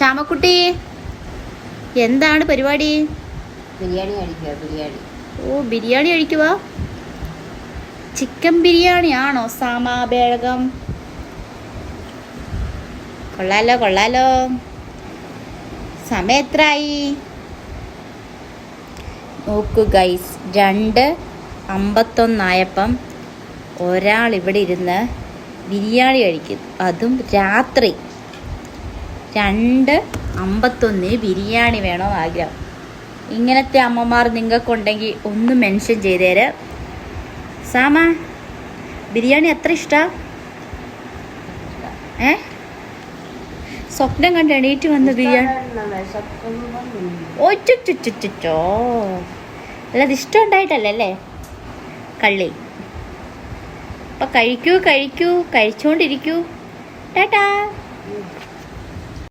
ശ്യാമക്കുട്ടി, എന്താണ് പരിപാടി? ബിരിയാണി കഴിക്കുക. ബിരിയാണി. ഓ, ബിരിയാണി കഴിക്കുക. ചിക്കൻ ബിരിയാണി ആണോ സാമാ ബേഗം? കൊള്ളാലോ കൊള്ളാലോ. സമയം എത്രയായി നോക്കൂ ഗൈസ്. 2:51 ഒരാൾ ഇവിടെ ഇരുന്ന് ബിരിയാണി കഴിക്കും, അതും രാത്രി. 2:51 ബിരിയാണി വേണമെന്ന് ആഗ്രഹം. ഇങ്ങനത്തെ അമ്മമാർ നിങ്ങൾക്കുണ്ടെങ്കിൽ ഒന്ന് മെൻഷൻ ചെയ്തേര്. സാമ, ബിരിയാണി എത്ര ഇഷ്ടം? സ്വപ്നം കണ്ട് എണീറ്റ് വന്ന് ബിരിയാണി. ഓച്ചോ അല്ലാതെ ഇഷ്ടം ഉണ്ടായിട്ടല്ലേ കള്ളി. അപ്പം കഴിക്കൂ കഴിച്ചോണ്ടിരിക്കൂ. ടാറ്റാ.